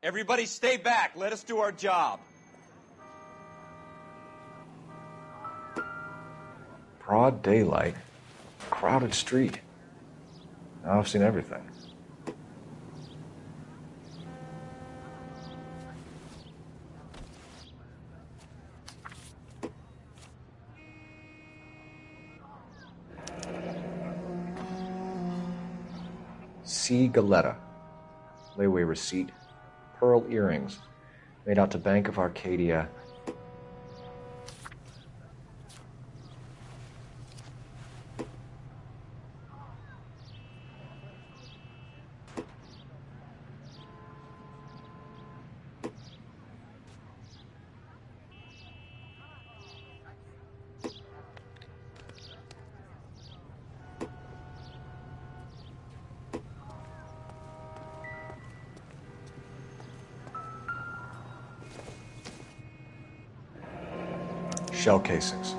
Everybody stay back. Let us do our job. Broad daylight, crowded street. Now I've seen everything. C. Galetta. Layaway receipt. Pearl earrings. Made out to Bank of Arcadia. Shell casings.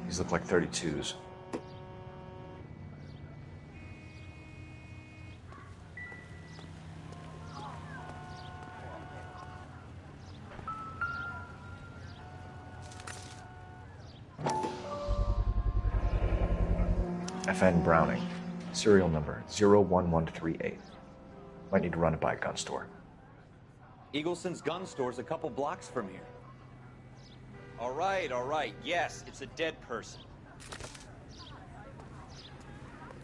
These look like 32s. FN Browning. Serial number 01138. Might need to run it by a gun store. Eagleson's gun store's a couple blocks from here. All right. Yes, it's a dead person.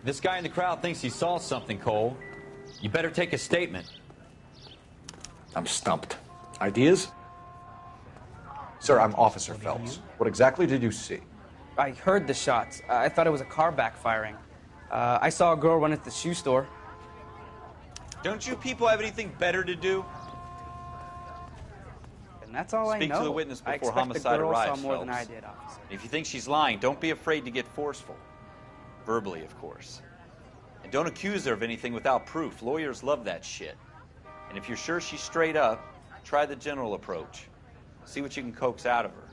This guy in the crowd thinks he saw something, Cole. You better take a statement. I'm stumped. Ideas? Sir, I'm Officer Phelps. What exactly did you see? I heard the shots. I thought it was a car backfiring. I saw a girl run at the shoe store. Don't you people have anything better to do? And that's all I know. Speak to the witness before I expect homicide the girl arrives, saw more than I Phelps. did, officer. If you think she's lying, don't be afraid to get forceful. Verbally, of course. And don't accuse her of anything without proof. Lawyers love that shit. And if you're sure she's straight up, try the general approach. See what you can coax out of her.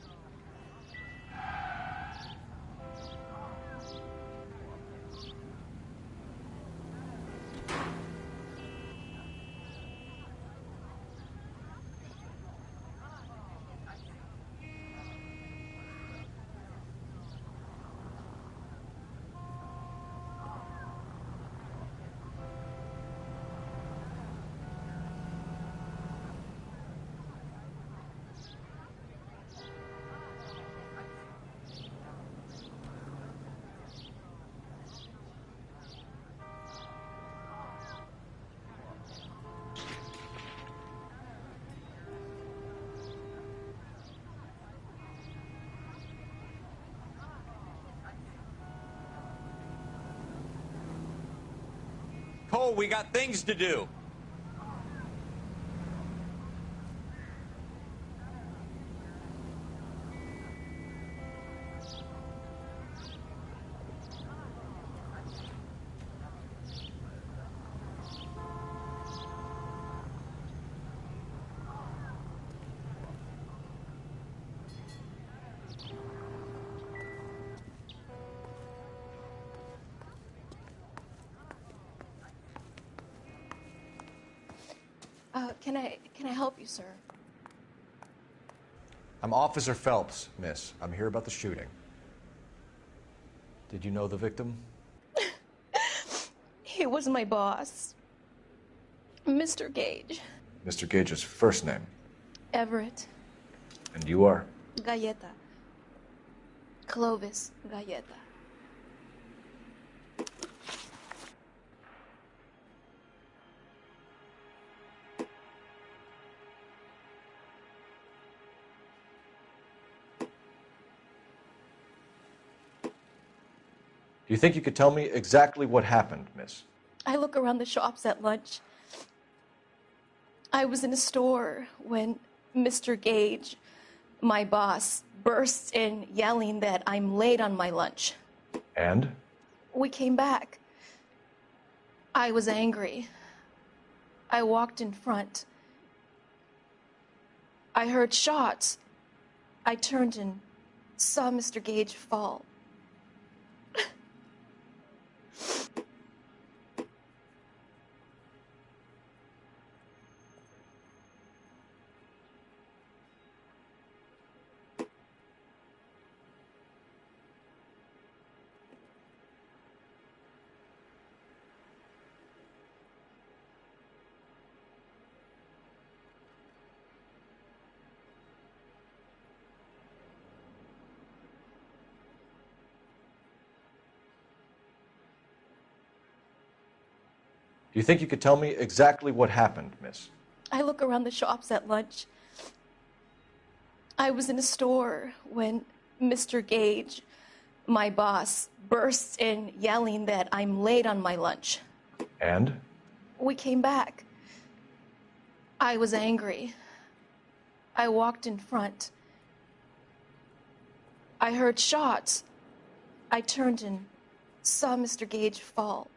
Cole, we got things to do. Can I help you, sir? I'm Officer Phelps, miss. I'm here about the shooting. Did you know the victim? He was my boss, Mr. Gage. Mr. Gage's first name. Everett. And you are? Galleta. Clovis Galleta. Do you think you could tell me exactly what happened, miss? I look around the shops at lunch. I was in a store when Mr. Gage, my boss, bursts in yelling that I'm late on my lunch. And? We came back. I was angry. I walked in front. I heard shots. I turned and saw Mr. Gage fall. Do you think you could tell me exactly what happened, miss? I look around the shops at lunch. I was in a store when Mr. Gage, my boss, bursts in yelling that I'm late on my lunch. And? We came back. I was angry. I walked in front. I heard shots. I turned and saw Mr. Gage fall.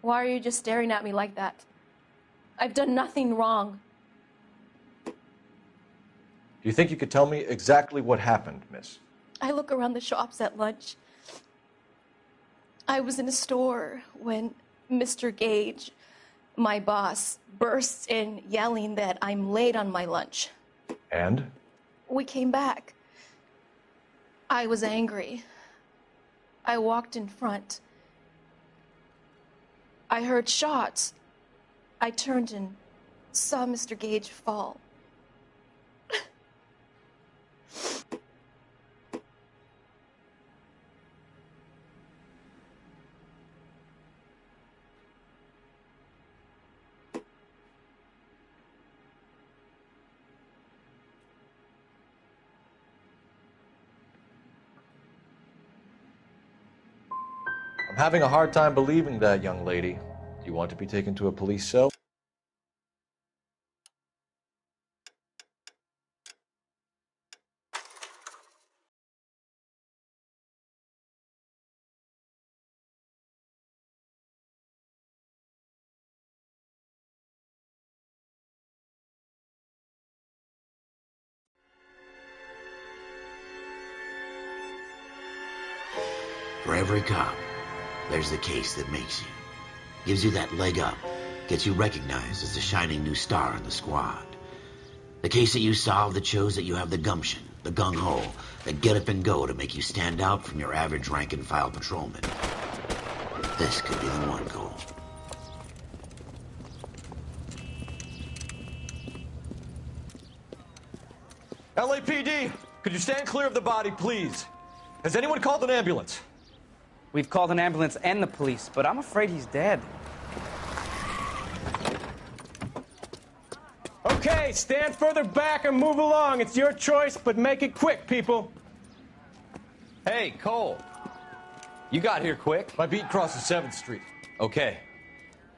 Why are you just staring at me like that? I've done nothing wrong. Do you think you could tell me exactly what happened, miss? I look around the shops at lunch. I was in a store when Mr. Gage, my boss, bursts in yelling that I'm late on my lunch. And? We came back. I was angry. I walked in front. I heard shots. I turned and saw Mr. Gage fall. I'm having a hard time believing that, young lady. Do you want to be taken to a police cell? For every cop, there's the case that makes you. Gives you that leg up. Gets you recognized as the shining new star in the squad. The case that you solve that shows that you have the gumption, the gung-ho, the get up and go to make you stand out from your average rank-and-file patrolman. This could be the one, Cole. LAPD, could you stand clear of the body, please? Has anyone called an ambulance? We've called an ambulance and the police, but I'm afraid he's dead. Okay, stand further back and move along. It's your choice, but make it quick, people. Hey, Cole. You got here quick. My beat crosses 7th Street. Okay.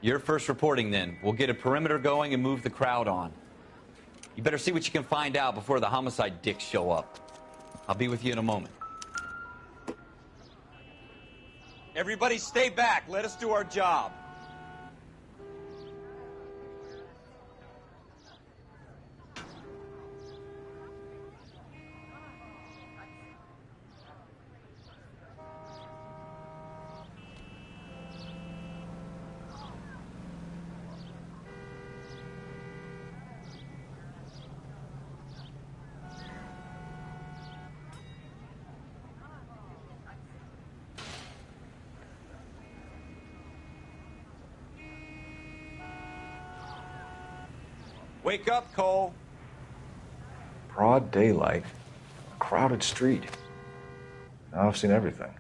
You're first reporting then. We'll get a perimeter going and move the crowd on. You better see what you can find out before the homicide dicks show up. I'll be with you in a moment. Everybody stay back. Let us do our job. Wake up, Cole. Broad daylight, a crowded street. Now I've seen everything.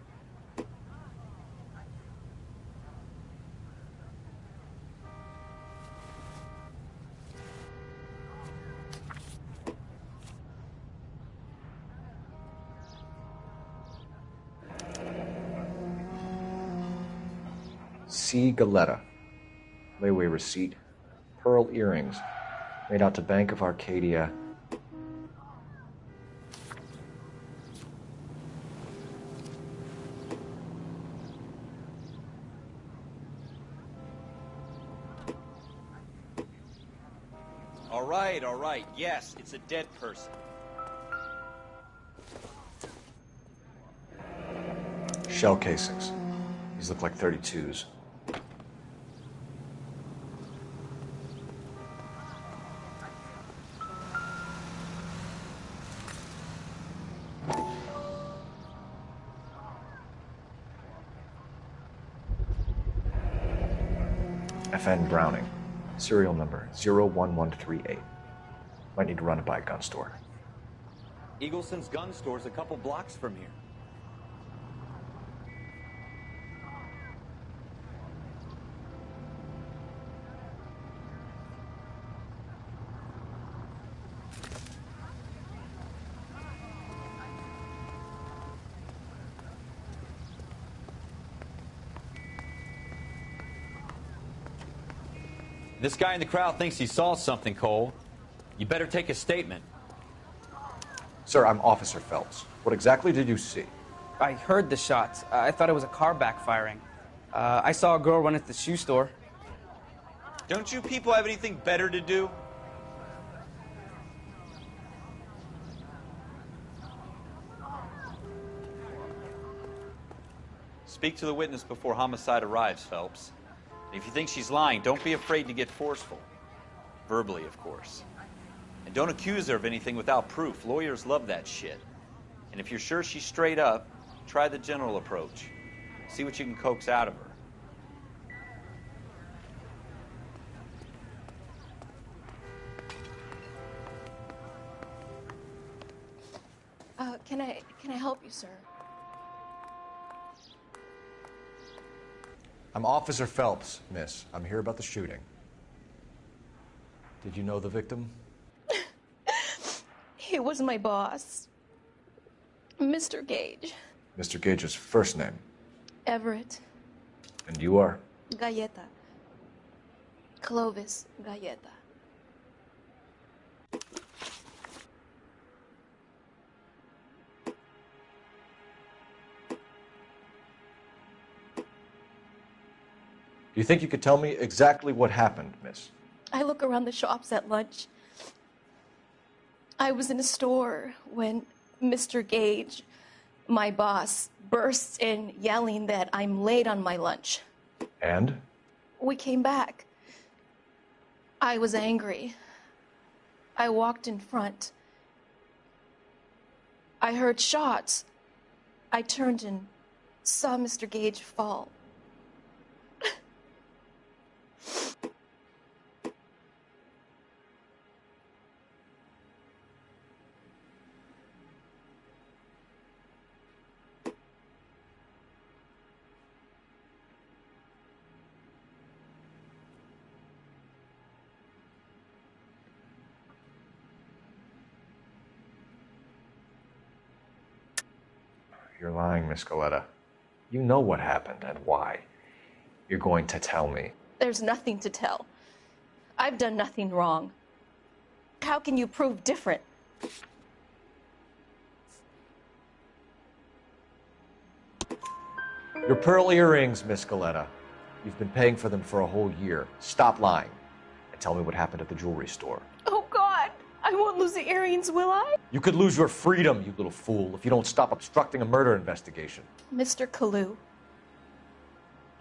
C. Galetta. Layaway receipt. Pearl earrings. Made out to Bank of Arcadia. All right. Yes, it's a dead person. Shell casings. These look like 32s. FN Browning. Serial number 01138. Might need to run it by a gun store. Eagleson's gun store's a couple blocks from here. This guy in the crowd thinks he saw something, Cole. You better take a statement. Sir, I'm Officer Phelps. What exactly did you see? I heard the shots. I thought it was a car backfiring. I saw a girl run into the shoe store. Don't you people have anything better to do? Speak to the witness before homicide arrives, Phelps. And if you think she's lying, don't be afraid to get forceful. Verbally, of course. And don't accuse her of anything without proof. Lawyers love that shit. And if you're sure she's straight up, try the general approach. See what you can coax out of her. Can I help you, sir? I'm Officer Phelps, miss. I'm here about the shooting. Did you know the victim? He was my boss, Mr. Gage. Mr. Gage's first name. Everett. And you are? Galleta. Clovis Galleta. Do you think you could tell me exactly what happened, miss? I look around the shops at lunch. I was in a store when Mr. Gage, my boss, bursts in yelling that I'm late on my lunch. And? We came back. I was angry. I walked in front. I heard shots. I turned and saw Mr. Gage fall. You're lying, Miss Galetta. You know what happened and why. You're going to tell me. There's nothing to tell. I've done nothing wrong. How can you prove different? Your pearl earrings, Miss Galetta. You've been paying for them for a whole year. Stop lying and tell me what happened at the jewelry store. Oh, God! I won't lose the earrings, will I? You could lose your freedom, you little fool, if you don't stop obstructing a murder investigation. Mr. Kalu.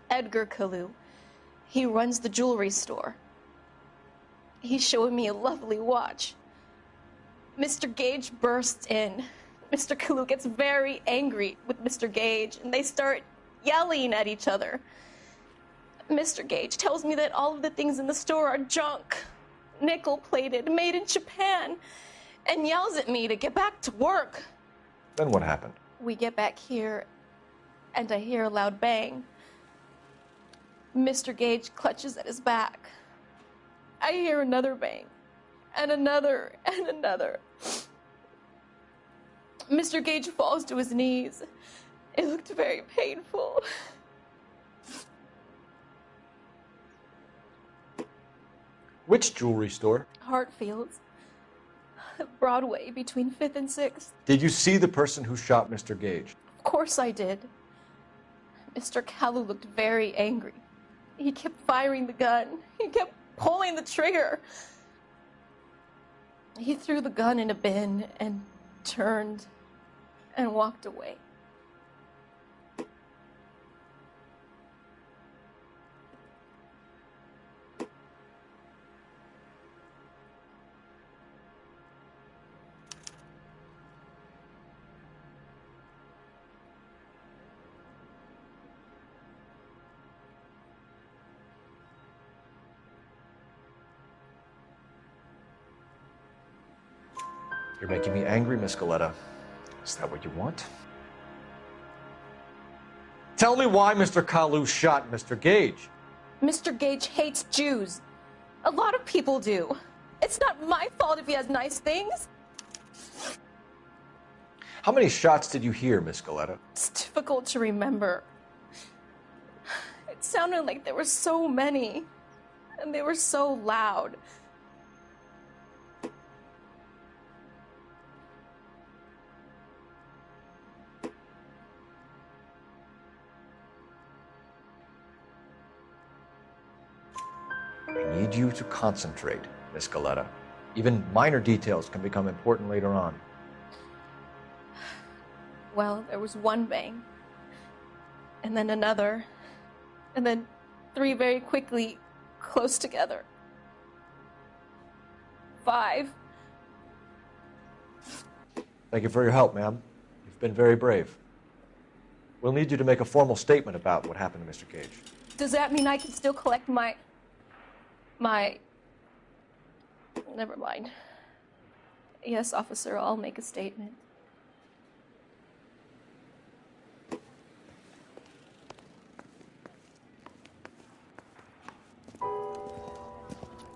Edgar Kalu. He runs the jewelry store. He's showing me a lovely watch. Mr. Gage bursts in. Mr. Kalu gets very angry with Mr. Gage, and they start yelling at each other. Mr. Gage tells me that all of the things in the store are junk, nickel-plated, made in Japan, and yells at me to get back to work. Then what happened? We get back here, and I hear a loud bang. Mr. Gage clutches at his back. I hear another bang, and another, and another. Mr. Gage falls to his knees. It looked very painful. Which jewelry store? Hartfield's. Broadway, between 5th and 6th. Did you see the person who shot Mr. Gage? Of course I did. Mr. Callu looked very angry. He kept firing the gun. He kept pulling the trigger. He threw the gun in a bin and turned and walked away. You're making me angry, Miss Galetta. Is that what you want? Tell me why Mr. Callu shot Mr. Gage. Mr. Gage hates Jews. A lot of people do. It's not my fault if he has nice things. How many shots did you hear, Miss Galetta? It's difficult to remember. It sounded like there were so many, and they were so loud. I need you to concentrate, Miss Galetta. Even minor details can become important later on. Well, there was one bang, and then another, and then 3 very quickly, close together. 5. Thank you for your help, ma'am. You've been very brave. We'll need you to make a formal statement about what happened to Mr. Gage. Does that mean I can still collect my... Never mind. Yes, officer, I'll make a statement.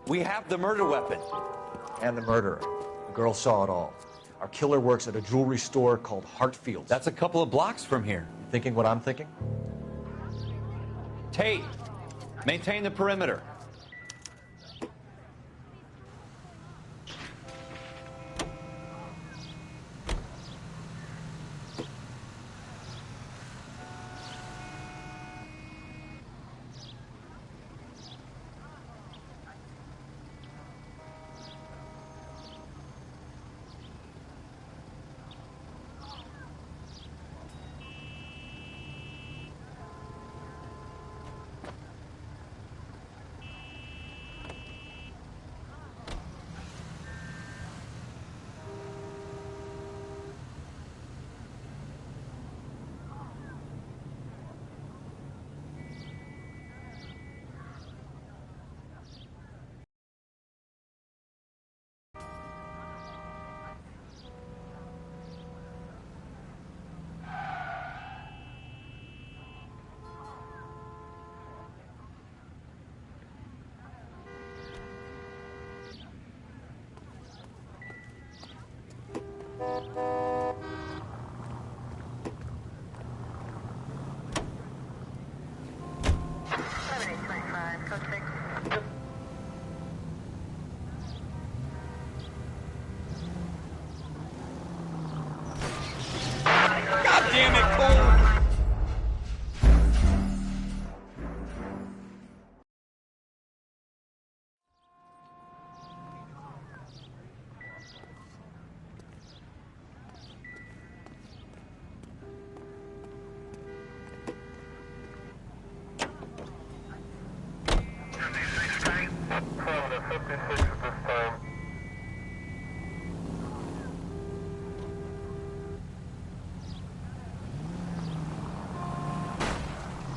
We have the murder weapon. And the murderer. The girl saw it all. Our killer works at a jewelry store called Hartfield's. That's a couple of blocks from here. You thinking what I'm thinking? Tate, maintain the perimeter. Damn it, Cole!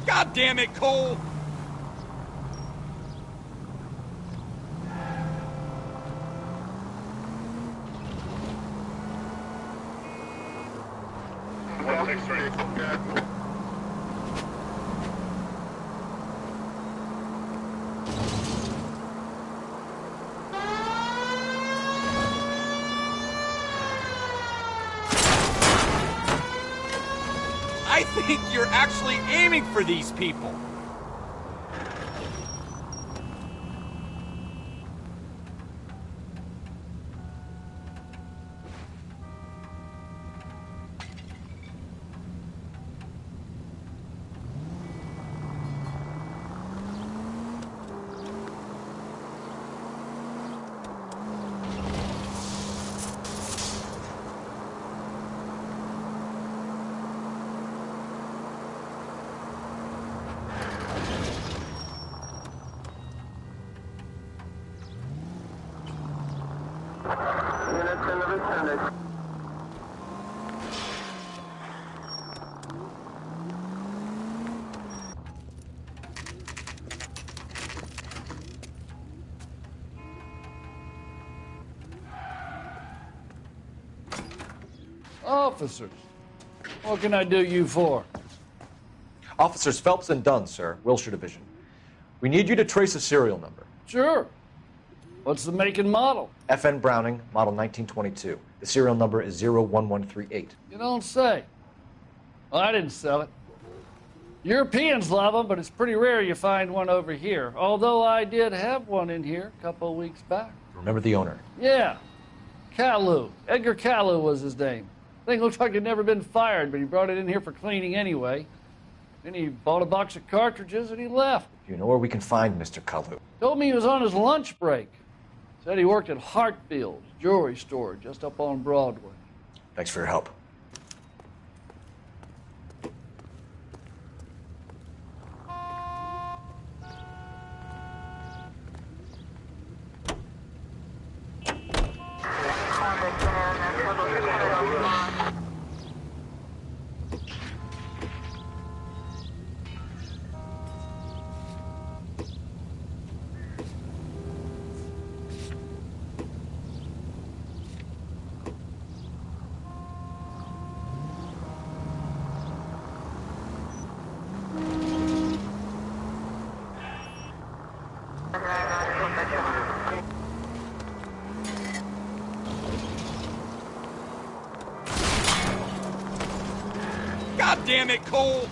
God damn it, Cole! I think you're actually aiming for these people. Officers, what can I do you for? Officers Phelps and Dunn, sir, Wilshire Division. We need you to trace a serial number. Sure. What's the make and model? FN Browning, model 1922. The serial number is 01138. You don't say. Well, I didn't sell it. Europeans love them, but it's pretty rare you find one over here. Although I did have one in here a couple of weeks back. Remember the owner? Yeah. Caillou. Edgar Caillou was his name. Thing looked like he'd never been fired, but he brought it in here for cleaning anyway. Then he bought a box of cartridges and he left. Do you know where we can find Mr. Kalu? Told me he was on his lunch break. Said he worked at Hartfield's jewelry store just up on Broadway. Thanks for your help. God damn it, Cole!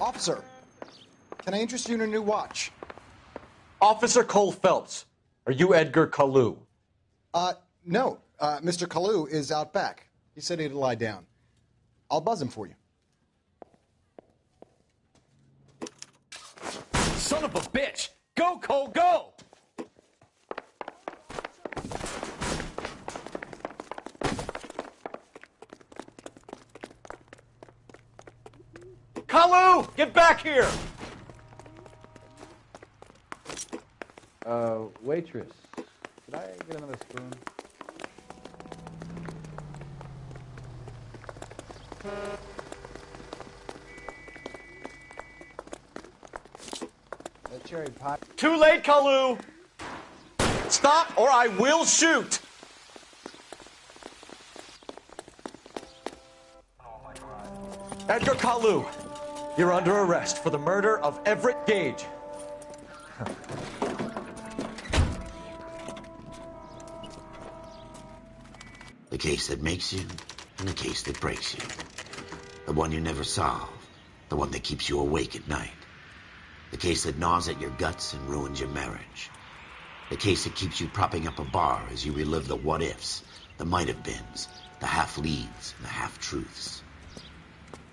Officer, can I interest you in a new watch? Officer Cole Phelps, are you Edgar Kalu? No. Mr. Kalu is out back. He said he'd lie down. I'll buzz him for you. Son of a bitch! Go, Cole, go! Kalu, get back here! Waitress, could I get another spoon? The cherry pie. Too late, Kalu! Stop or I will shoot! Edgar Kalu, you're under arrest for the murder of Everett Gage. The case that makes you, and the case that breaks you. The one you never solve, the one that keeps you awake at night. The case that gnaws at your guts and ruins your marriage. The case that keeps you propping up a bar as you relive the what-ifs, the might-have-beens, the half-leads, and the half-truths.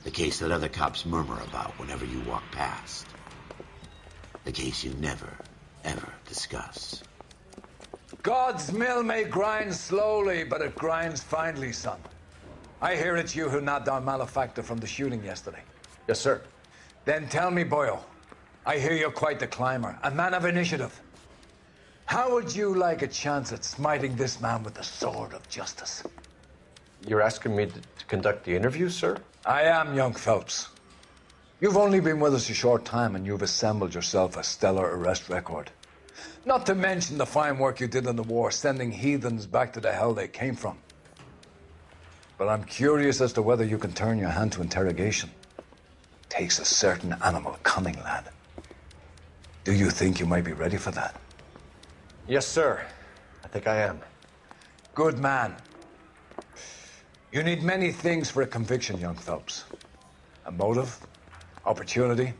The case that other cops murmur about whenever you walk past. The case you never, ever discuss. God's mill may grind slowly, but it grinds finely, son. I hear it's you who nabbed our malefactor from the shooting yesterday. Yes, sir. Then tell me, Boyle, I hear you're quite the climber, a man of initiative. How would you like a chance at smiting this man with the sword of justice? You're asking me to conduct the interview, sir? I am, young Phelps. You've only been with us a short time, and you've assembled yourself a stellar arrest record. Not to mention the fine work you did in the war, sending heathens back to the hell they came from. But I'm curious as to whether you can turn your hand to interrogation. Takes a certain animal cunning, lad. Do you think you might be ready for that? Yes, sir. I think I am. Good man. You need many things for a conviction, young Phelps. A motive, opportunity,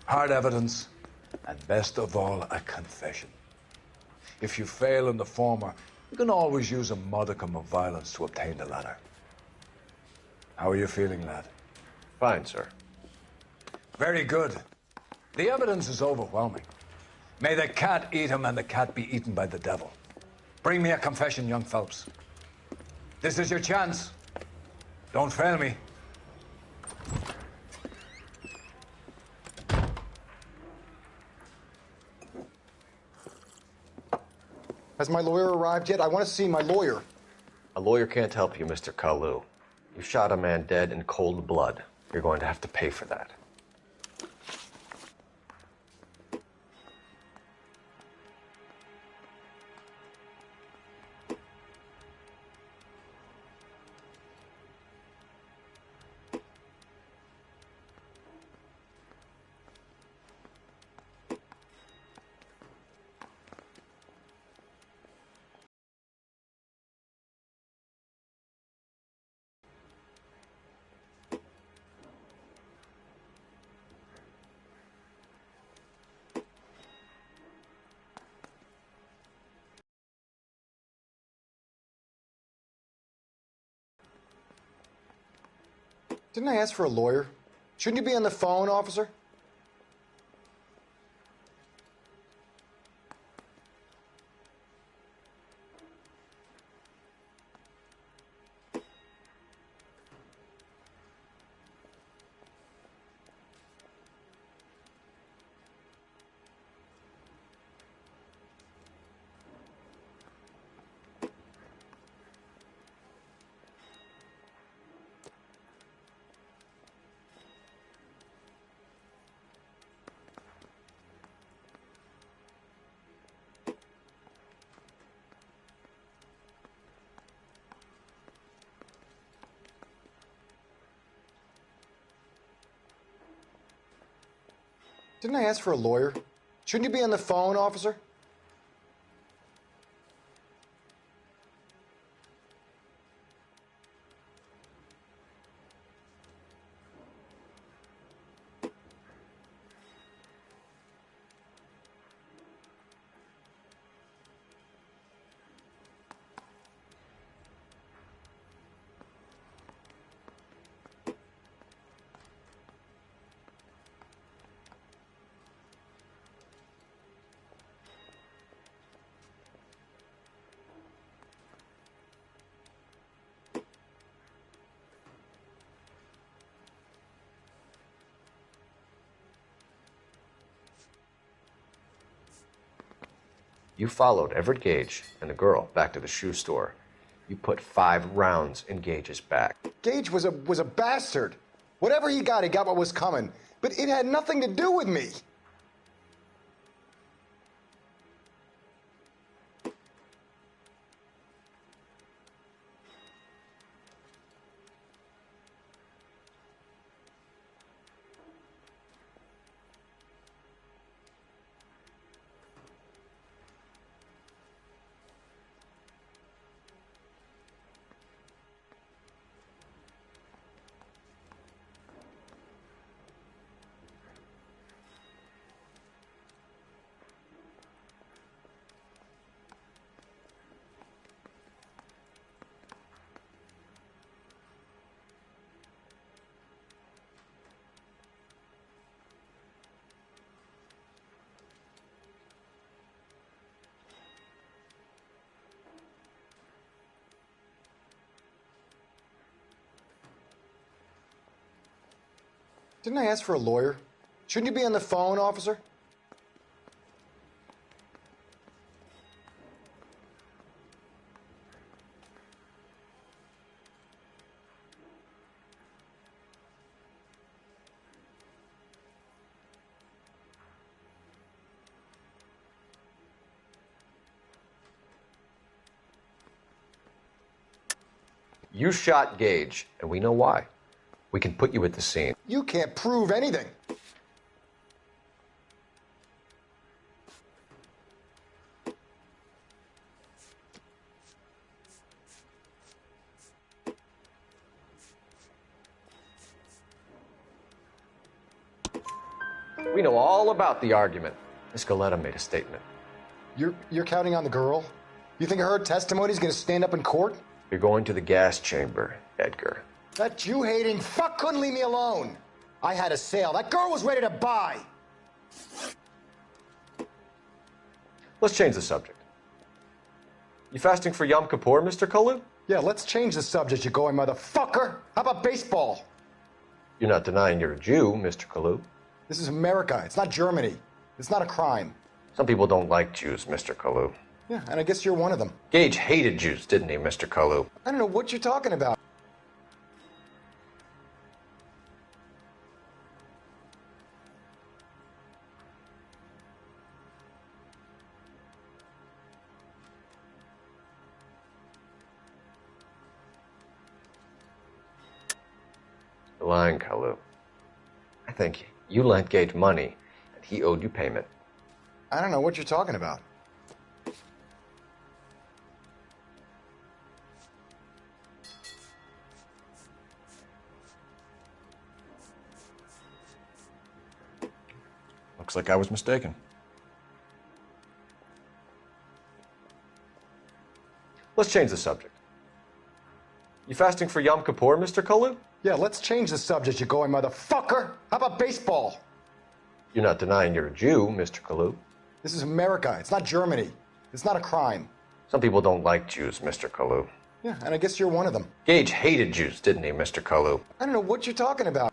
hard evidence, and best of all, a confession. If you fail in the former, you can always use a modicum of violence to obtain the latter. How are you feeling, lad? Fine, sir. Very good. The evidence is overwhelming. May the cat eat him and the cat be eaten by the devil. Bring me a confession, young Phelps. This is your chance. Don't fail me. Has my lawyer arrived yet? I want to see my lawyer. A lawyer can't help you, Mr. Kalu. You shot a man dead in cold blood. You're going to have to pay for that. Didn't I ask for a lawyer? Shouldn't you be on the phone, officer? Didn't I ask for a lawyer? Shouldn't you be on the phone, officer? You followed Everett Gage and the girl back to the shoe store. You put 5 rounds in Gage's back. Gage was a bastard. Whatever he got what was coming. But it had nothing to do with me. Didn't I ask for a lawyer? Shouldn't you be on the phone, officer? You shot Gage, and we know why. We can put you at the scene. You can't prove anything. We know all about the argument. Miss Galetta made a statement. You're counting on the girl? You think her testimony's gonna stand up in court? You're going to the gas chamber, Edgar. That Jew-hating fuck couldn't leave me alone. I had a sale. That girl was ready to buy. Let's change the subject. You fasting for Yom Kippur, Mr. Kalu? Yeah, let's change the subject, you going motherfucker. How about baseball? You're not denying you're a Jew, Mr. Kalu. This is America. It's not Germany. It's not a crime. Some people don't like Jews, Mr. Kalu. Yeah, and I guess you're one of them. Gage hated Jews, didn't he, Mr. Kalu? I don't know what you're talking about. You're lying, Kalu. I think you lent Gage money, and he owed you payment. I don't know what you're talking about. Looks like I was mistaken. Let's change the subject. You fasting for Yom Kippur, Mr. Kalu? Yeah, let's change the subject, you going motherfucker. How about baseball? You're not denying you're a Jew, Mr. Kalu. This is America. It's not Germany. It's not a crime. Some people don't like Jews, Mr. Kalu. Yeah, and I guess you're one of them. Gage hated Jews, didn't he, Mr. Kalu? I don't know what you're talking about.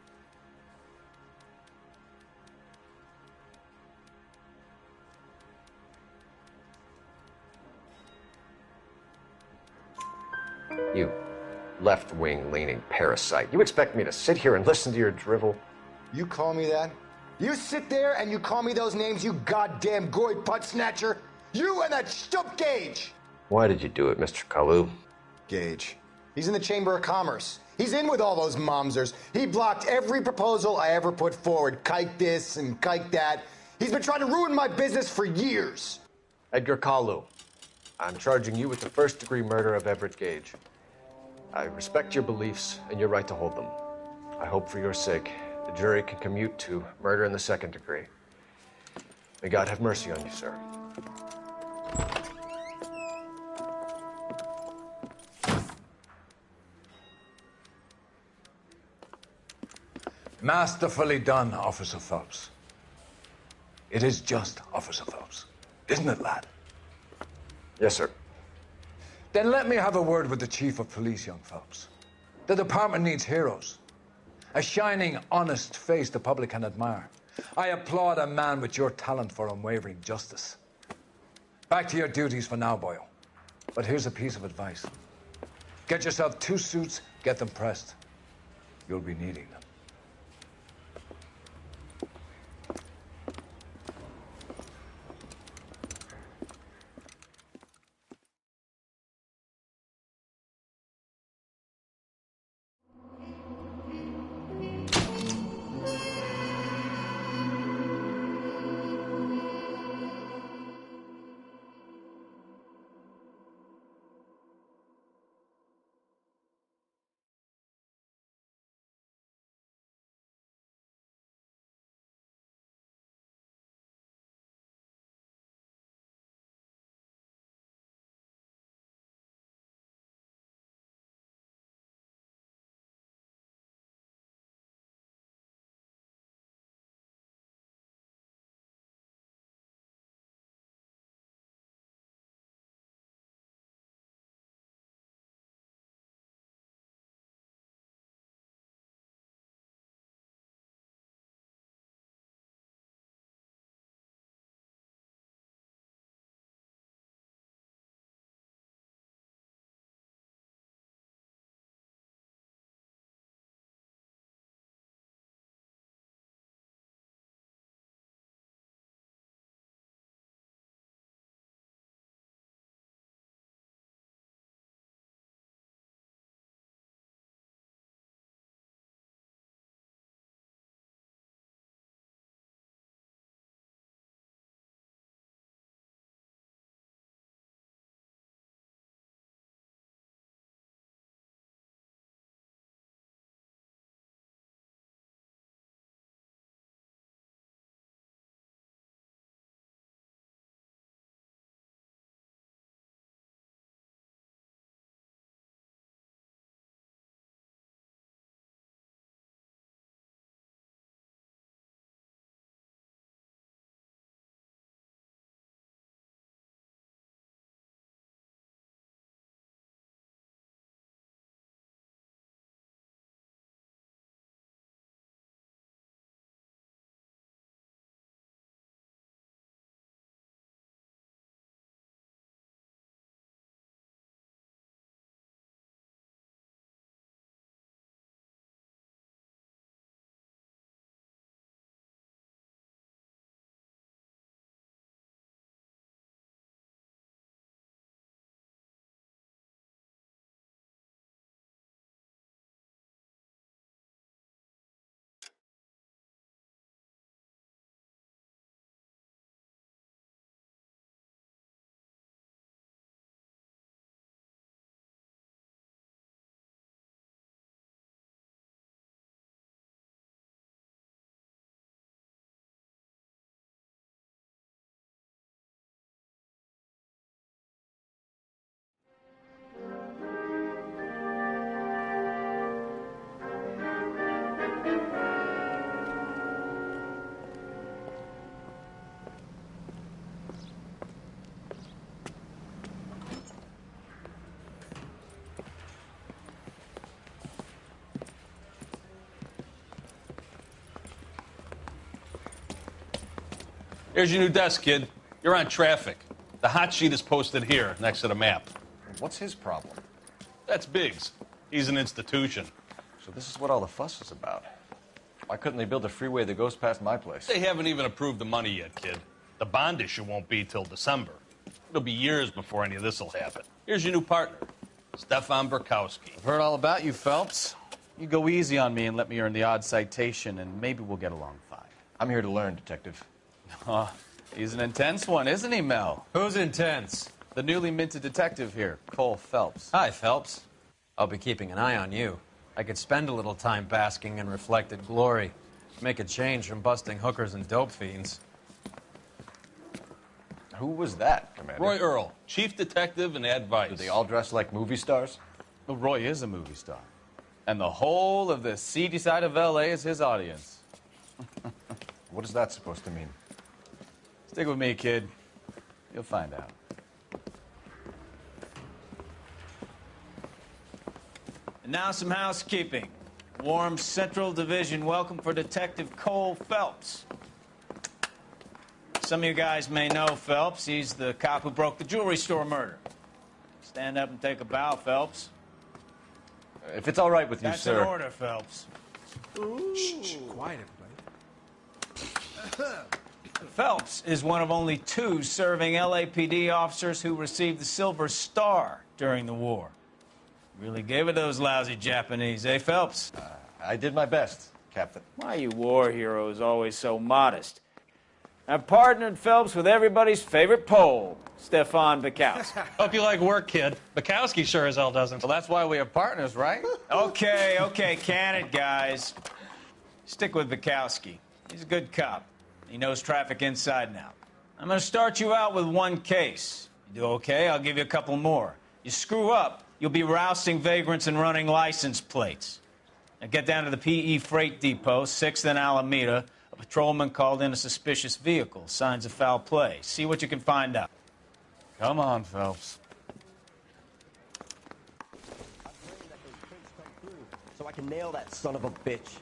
You left-wing leaning parasite. You expect me to sit here and listen to your drivel? You call me that? You sit there and you call me those names, you goddamn goy putt snatcher? You and that stump Gage! Why did you do it, Mr. Kalu? Gage. He's in the Chamber of Commerce. He's in with all those momsers. He blocked every proposal I ever put forward. Kike this and kike that. He's been trying to ruin my business for years. Edgar Kalu, I'm charging you with the first-degree murder of Everett Gage. I respect your beliefs and your right to hold them. I hope for your sake the jury can commute to murder in the second degree. May God have mercy on you, sir. Masterfully done, Officer Phelps. It is just Officer Phelps, isn't it, lad? Yes, sir. Then let me have a word with the Chief of Police, young Phelps. The department needs heroes. A shining, honest face the public can admire. I applaud a man with your talent for unwavering justice. Back to your duties for now, boyo. But here's a piece of advice. Get yourself 2 suits, get them pressed. You'll be needing them. Here's your new desk, kid. You're on traffic. The hot sheet is posted here, next to the map. What's his problem? That's Biggs. He's an institution. So this is what all the fuss is about. Why couldn't they build a freeway that goes past my place? They haven't even approved the money yet, kid. The bond issue won't be till December. It'll be years before any of this will happen. Here's your new partner, Stefan Burkowski. I've heard all about you, Phelps. You go easy on me and let me earn the odd citation, and maybe we'll get along fine. I'm here to learn, Detective. Oh, he's an intense one, isn't he, Mel? Who's intense? The newly minted detective here, Cole Phelps. Hi, Phelps. I'll be keeping an eye on you. I could spend a little time basking in reflected glory. Make a change from busting hookers and dope fiends. Who was that, Commander? Roy Earl, chief detective and advice. Do they all dress like movie stars? Well, Roy is a movie star. And the whole of the seedy side of L.A. is his audience. What is that supposed to mean? Stick with me, kid. You'll find out. And now some housekeeping. Warm Central Division welcome for Detective Cole Phelps. Some of you guys may know Phelps. He's the cop who broke the jewelry store murder. Stand up and take a bow, Phelps. If it's all right with you, That's sir. an order, Phelps. Shh, quiet, everybody. Phelps is one of only 2 serving LAPD officers who received the Silver Star during the war. Really gave it those lousy Japanese, eh, Phelps? I did my best, Captain. Why you war heroes always so modest? I've partnered Phelps with everybody's favorite Pole, Stefan Burkowski. Hope you like work, kid. Bukowski sure as hell doesn't. Well, that's why we have partners, right? Okay, can it, guys. Stick with Bukowski. He's a good cop. He knows traffic inside and out. I'm going to start you out with 1 case. You do okay, I'll give you a couple more. You screw up, you'll be rousting vagrants and running license plates. Now get down to the PE Freight Depot, 6th and Alameda. A patrolman called in a suspicious vehicle. Signs of foul play. See what you can find out. Come on, Phelps. So I can nail that son of a bitch.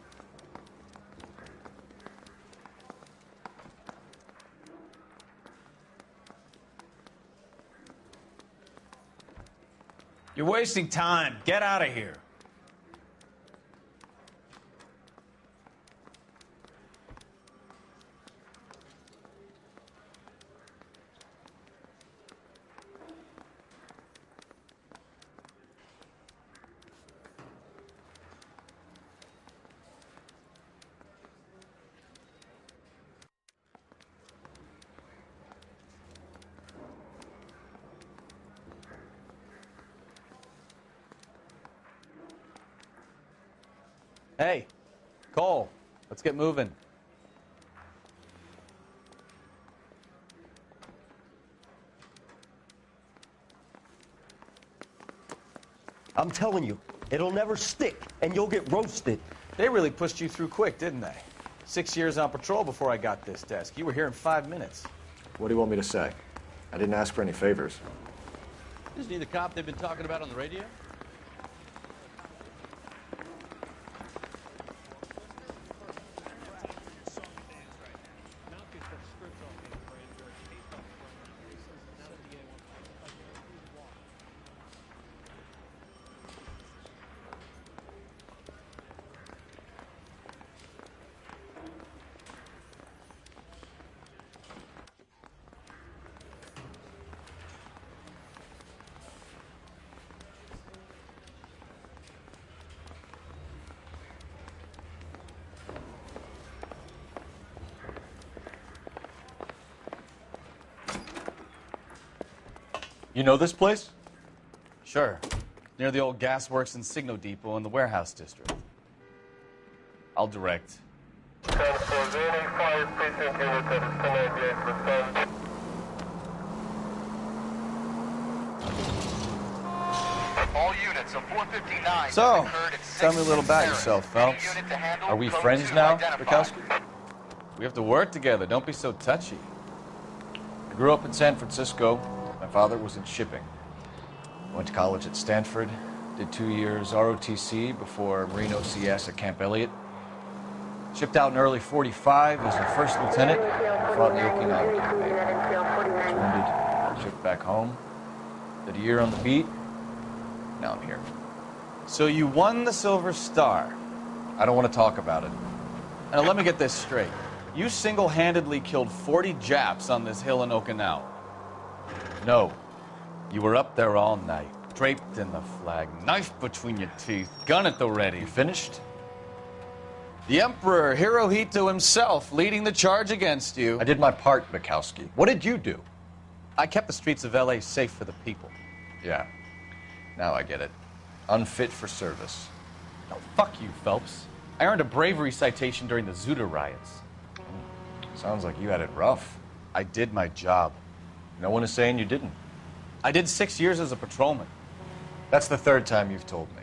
You're wasting time. Get out of here. Hey, Cole, let's get moving. I'm telling you, it'll never stick, and you'll get roasted. They really pushed you through quick, didn't they? 6 years on patrol before I got this desk. You were here in 5 minutes. What do you want me to say? I didn't ask for any favors. Isn't he the cop they've been talking about on the radio? You know this place? Sure. Near the old gasworks and Signo Depot in the warehouse district. I'll direct. All units of 459. So, tell me a little about yourself, Phelps. Are we friends now, Burkowski? We have to work together. Don't be so touchy. I grew up in San Francisco. My father was in shipping. Went to college at Stanford. Did 2 years ROTC before Marine OCS at Camp Elliott. Shipped out in early 45 as a first lieutenant. Fought in the Okinawa campaign. Was wounded, shipped back home. Did a year on the beat. Now I'm here. So you won the Silver Star. I don't want to talk about it. Now let me get this straight. You single-handedly killed 40 Japs on this hill in Okinawa. No. You were up there all night, draped in the flag, knife between your teeth, gun at the ready. You finished? The Emperor Hirohito himself leading the charge against you. I did my part, Bukowski. What did you do? I kept the streets of L.A. safe for the people. Yeah. Now I get it. Unfit for service. No, fuck you, Phelps. I earned a bravery citation during the Zuda riots. Sounds like you had it rough. I did my job. No one is saying you didn't. I did 6 years as a patrolman. That's the third time you've told me.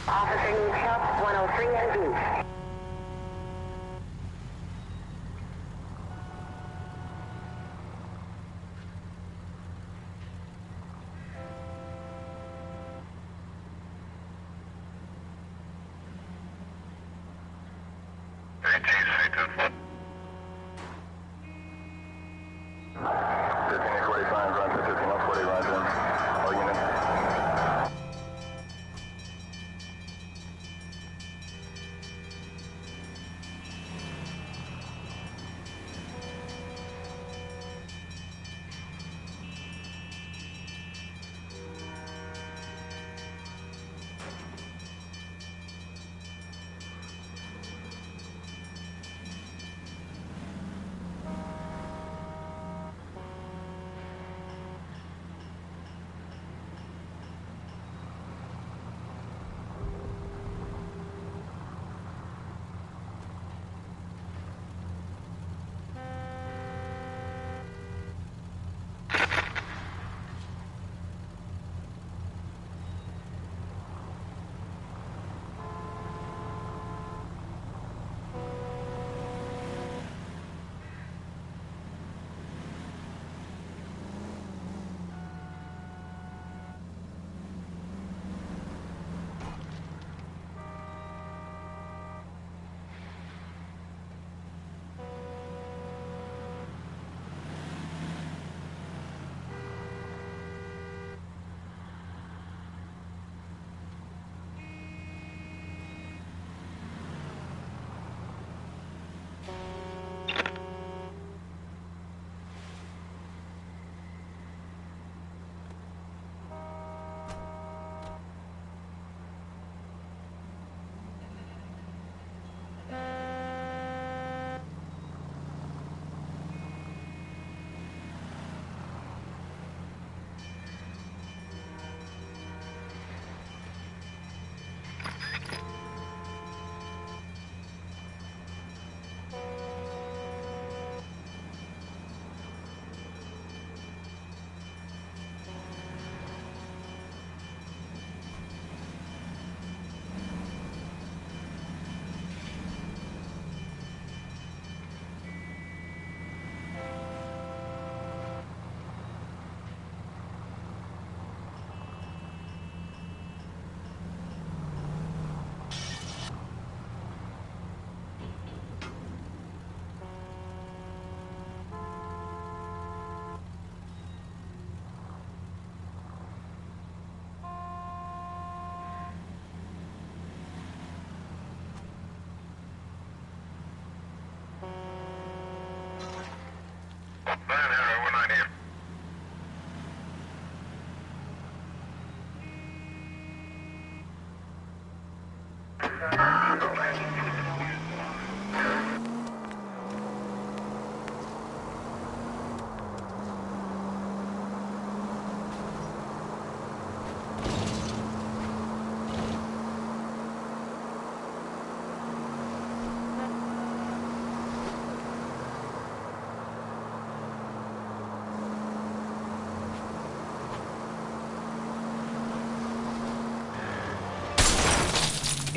Officer needs help, 103 and B.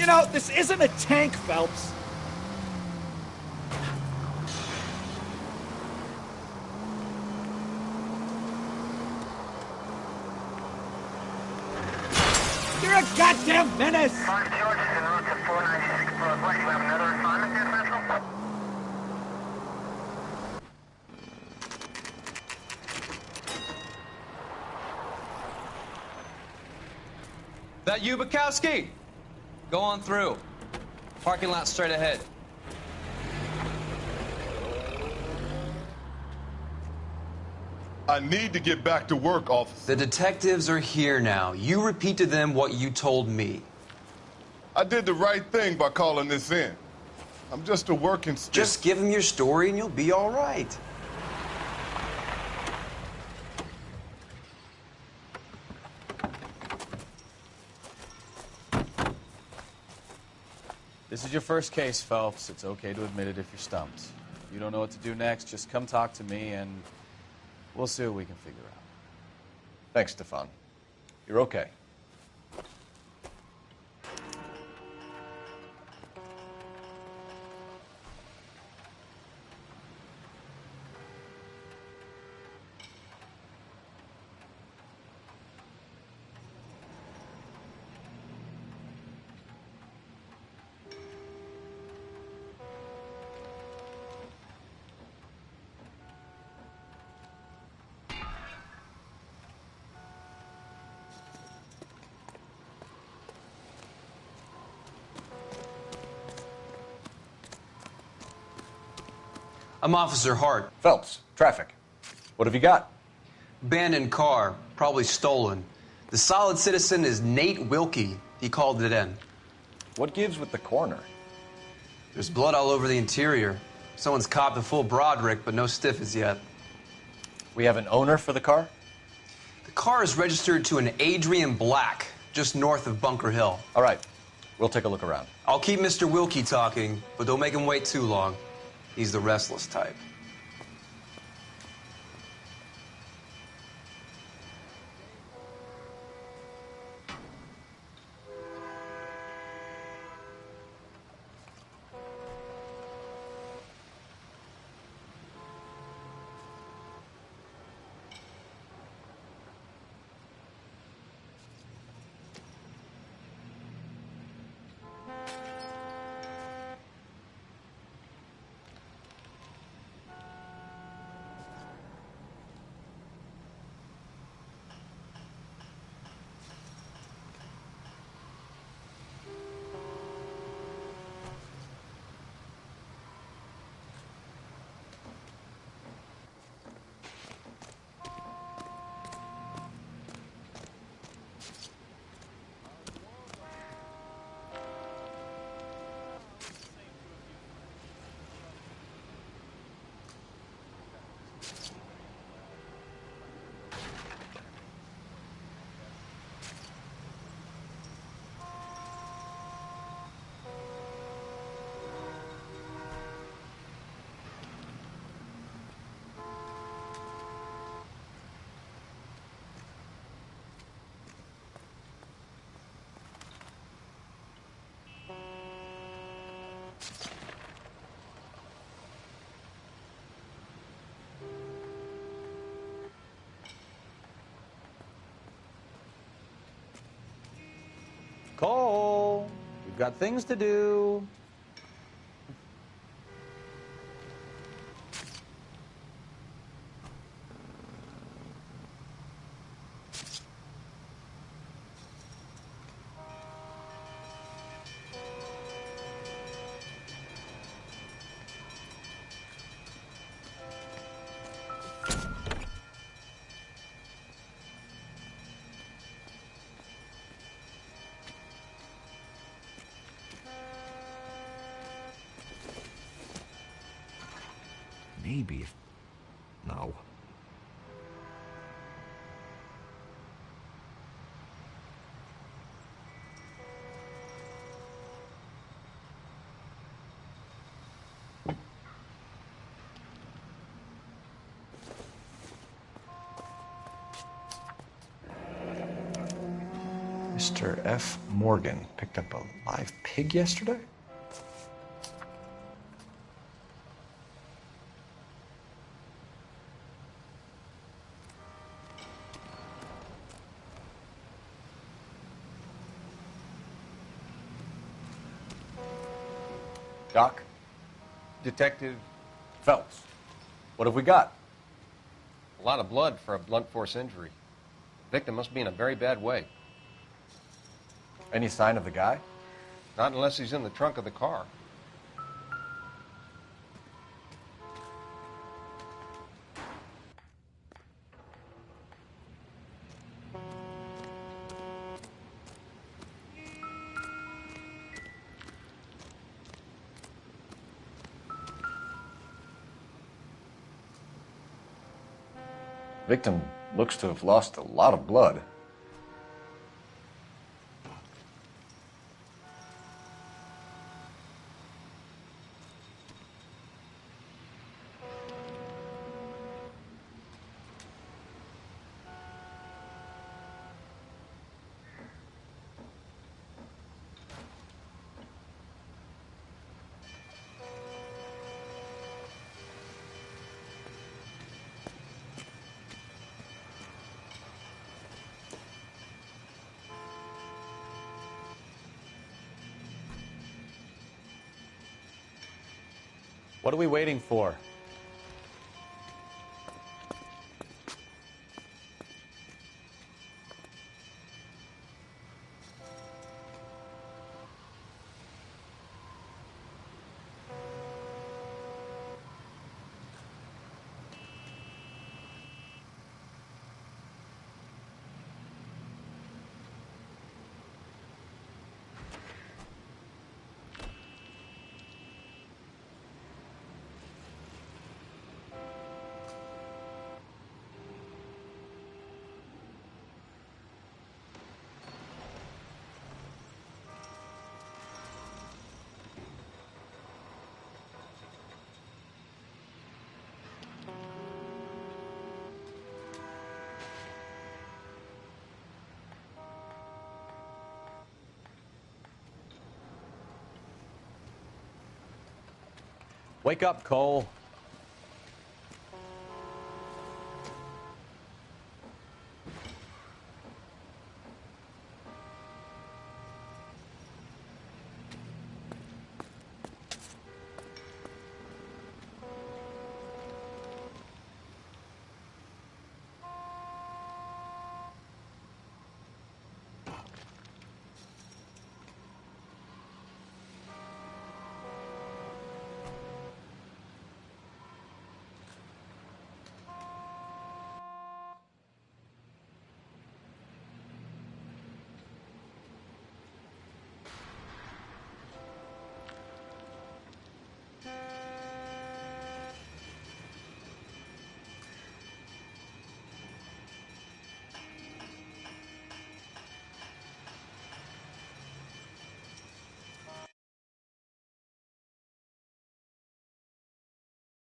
You know, this isn't a tank, Phelps. You're a goddamn menace! Fox George is en route to 496 Broadway. You have another assignment there, Central? That you, Bukowski? Go on through. Parking lot straight ahead. I need to get back to work, officer. The detectives are here now. You repeat to them what you told me. I did the right thing by calling this in. I'm just a working stiff. Just give them your story and you'll be all right. This is your first case, Phelps. It's okay to admit it if you're stumped. If you don't know what to do next, just come talk to me and we'll see what we can figure out. Thanks, Stefan. You're okay. I'm Officer Hart. Phelps, traffic. What have you got? Abandoned car, probably stolen. The solid citizen is Nate Wilkie. He called it in. What gives with the coroner? There's blood all over the interior. Someone's copped a full Broderick, but no stiff as yet. We have an owner for the car? The car is registered to an Adrian Black, just north of Bunker Hill. All right. We'll take a look around. I'll keep Mr. Wilkie talking, but don't make him wait too long. He's the restless type. Cole, we've got things to do. Maybe if... No. Mr. Officer F. Morgan picked up a live pig yesterday? Doc? Detective Phelps. What have we got? a lot of blood for a blunt force injury. Victim must be in a very bad way. Any sign of the guy? Not unless he's in the trunk of the car. Victim looks to have lost a lot of blood. What are we waiting for? Wake up, Cole.